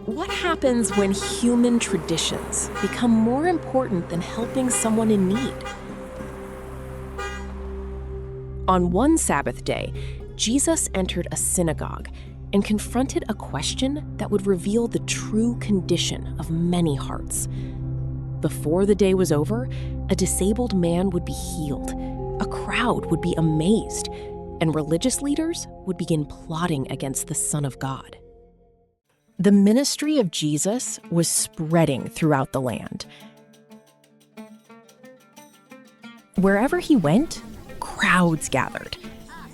What happens when human traditions become more important than helping someone in need? On one Sabbath day, Jesus entered a synagogue and confronted a question that would reveal the true condition of many hearts. Before the day was over, a disabled man would be healed, a crowd would be amazed, and religious leaders would begin plotting against the Son of God. The ministry of Jesus was spreading throughout the land. Wherever he went, crowds gathered.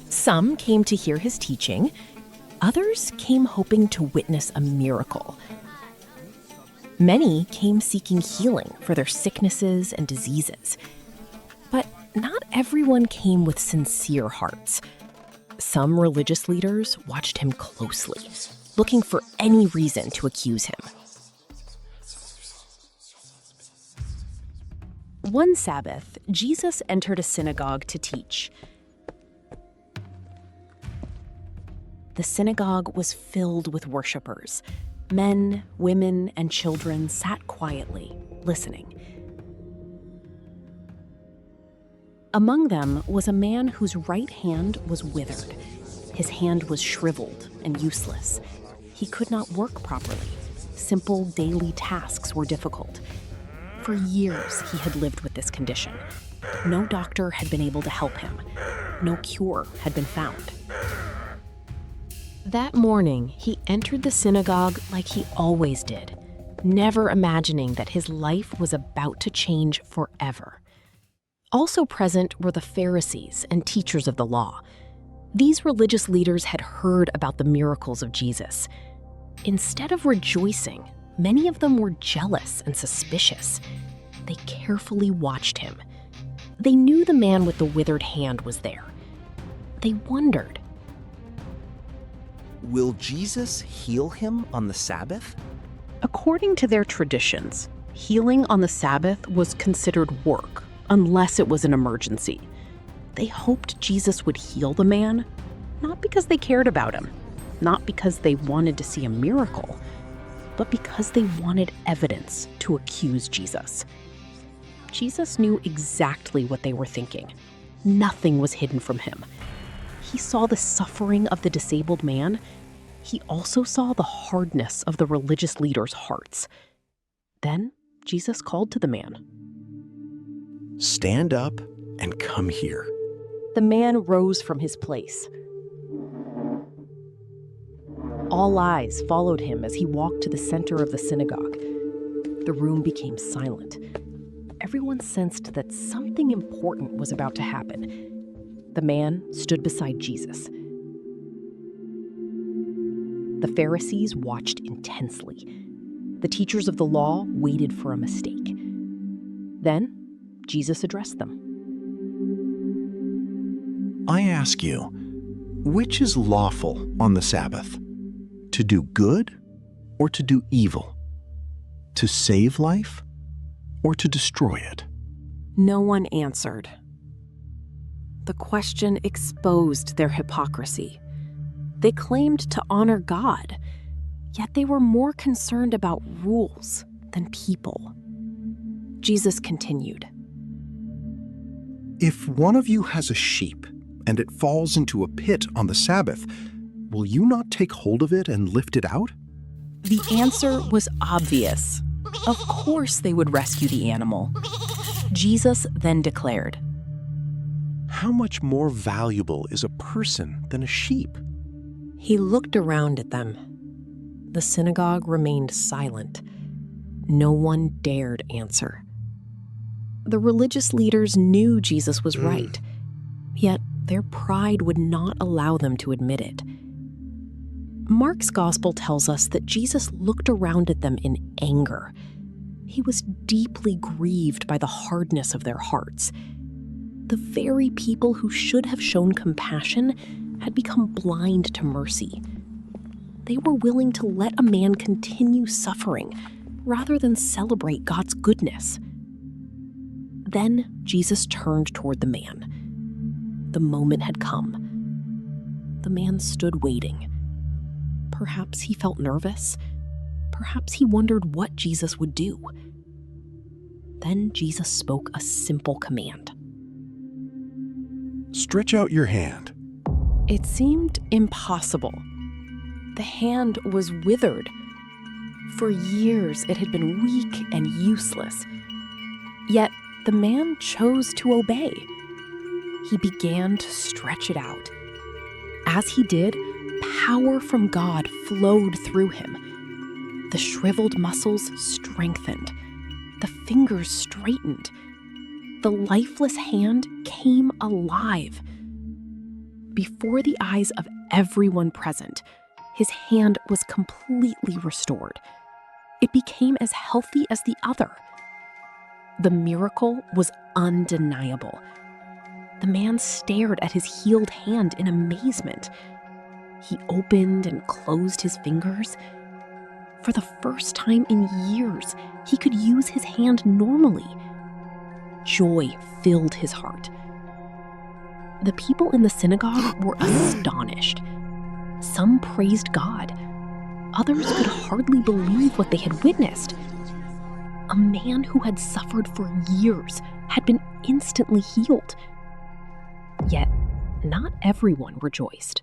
Some came to hear his teaching. Others came hoping to witness a miracle. Many came seeking healing for their sicknesses and diseases. But not everyone came with sincere hearts. Some religious leaders watched him closely, looking for any reason to accuse him. One Sabbath, Jesus entered a synagogue to teach. The synagogue was filled with worshipers. Men, women, and children sat quietly, listening. Among them was a man whose right hand was withered. His hand was shriveled and useless. He could not work properly. Simple daily tasks were difficult. For years, he had lived with this condition. No doctor had been able to help him. No cure had been found. That morning, he entered the synagogue like he always did, never imagining that his life was about to change forever. Also present were the Pharisees and teachers of the law. These religious leaders had heard about the miracles of Jesus. Instead of rejoicing, many of them were jealous and suspicious. They carefully watched him. They knew the man with the withered hand was there. They wondered, will Jesus heal him on the Sabbath? according to their traditions, healing on the Sabbath was considered work, unless it was an emergency. They hoped Jesus would heal the man, not because they cared about him, not because they wanted to see a miracle, but because they wanted evidence to accuse Jesus. Jesus knew exactly what they were thinking. Nothing was hidden from him. He saw the suffering of the disabled man. He also saw the hardness of the religious leaders' hearts. Then Jesus called to the man. Stand up and come here. The man rose from his place. All eyes followed him as he walked to the center of the synagogue. The room became silent. Everyone sensed that something important was about to happen. The man stood beside Jesus. The Pharisees watched intensely. The teachers of the law waited for a mistake. Then, Jesus addressed them. I ask you, which is lawful on the Sabbath? To do good or to do evil? To save life or to destroy it? No one answered. The question exposed their hypocrisy. They claimed to honor God, yet they were more concerned about rules than people. Jesus continued. If one of you has a sheep and it falls into a pit on the Sabbath, will you not take hold of it and lift it out? The answer was obvious. Of course they would rescue the animal. Jesus then declared, How much more valuable is a person than a sheep? He looked around at them. The synagogue remained silent. No one dared answer. The religious leaders knew Jesus was right, yet their pride would not allow them to admit it. Mark's gospel tells us that Jesus looked around at them in anger. He was deeply grieved by the hardness of their hearts. The very people who should have shown compassion had become blind to mercy. They were willing to let a man continue suffering rather than celebrate God's goodness. Then Jesus turned toward the man. The moment had come. The man stood waiting. Perhaps he felt nervous. perhaps he wondered what Jesus would do. Then Jesus spoke a simple command. Stretch out your hand. It seemed impossible. The hand was withered. For years, it had been weak and useless. Yet, the man chose to obey. He began to stretch it out. As he did, power from God flowed through him. The shriveled muscles strengthened. The fingers straightened. The lifeless hand came alive. Before the eyes of everyone present, his hand was completely restored. It became as healthy as the other. The miracle was undeniable. The man stared at his healed hand in amazement. He opened and closed his fingers. For the first time in years, he could use his hand normally. Joy filled his heart. The people in the synagogue were astonished. Some praised God. Others could hardly believe what they had witnessed. A man who had suffered for years had been instantly healed. Yet, not everyone rejoiced.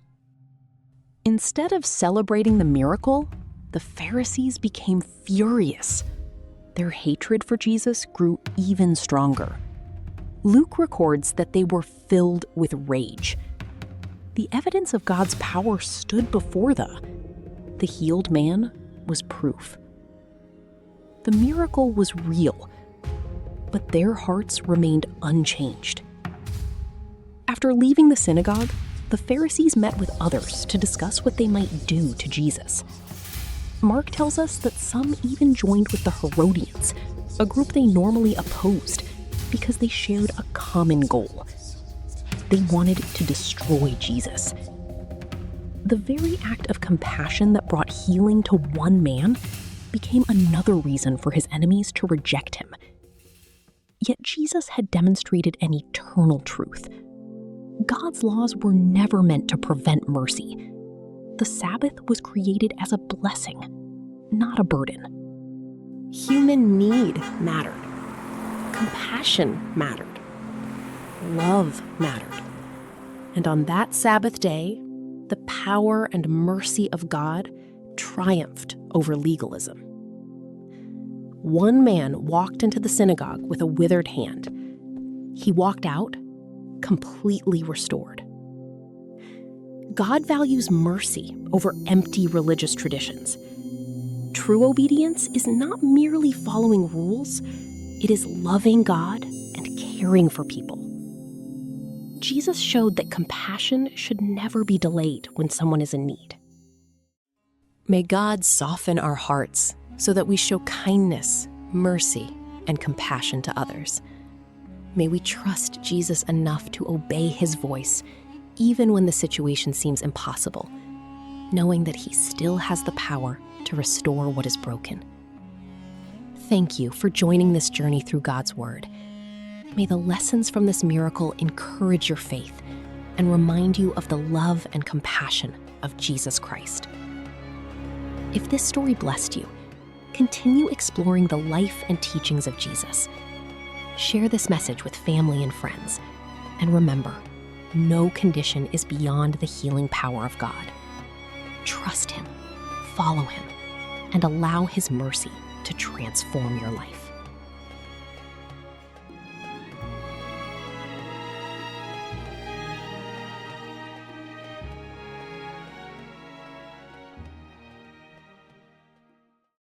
Instead of celebrating the miracle, the Pharisees became furious. Their hatred for Jesus grew even stronger. Luke records that they were filled with rage. The evidence of God's power stood before them. The healed man was proof. The miracle was real, but their hearts remained unchanged. After leaving the synagogue, the Pharisees met with others to discuss what they might do to Jesus. Mark tells us that some even joined with the Herodians, a group they normally opposed, because they shared a common goal. They wanted to destroy Jesus. The very act of compassion that brought healing to one man became another reason for his enemies to reject him. Yet Jesus had demonstrated an eternal truth. God's laws were never meant to prevent mercy. The Sabbath was created as a blessing, not a burden. Human need mattered. Compassion mattered. Love mattered. And on that Sabbath day, the power and mercy of God triumphed over legalism. One man walked into the synagogue with a withered hand. He walked out completely restored. God values mercy over empty religious traditions. True obedience is not merely following rules, it is loving God and caring for people. Jesus showed that compassion should never be delayed when someone is in need. May God soften our hearts so that we show kindness, mercy, and compassion to others. May we trust Jesus enough to obey his voice, even when the situation seems impossible, knowing that he still has the power to restore what is broken. Thank you for joining this journey through God's Word. May the lessons from this miracle encourage your faith and remind you of the love and compassion of Jesus Christ. If this story blessed you, continue exploring the life and teachings of Jesus. Share this message with family and friends. And remember, no condition is beyond the healing power of God. Trust him, follow him, and allow his mercy to transform your life.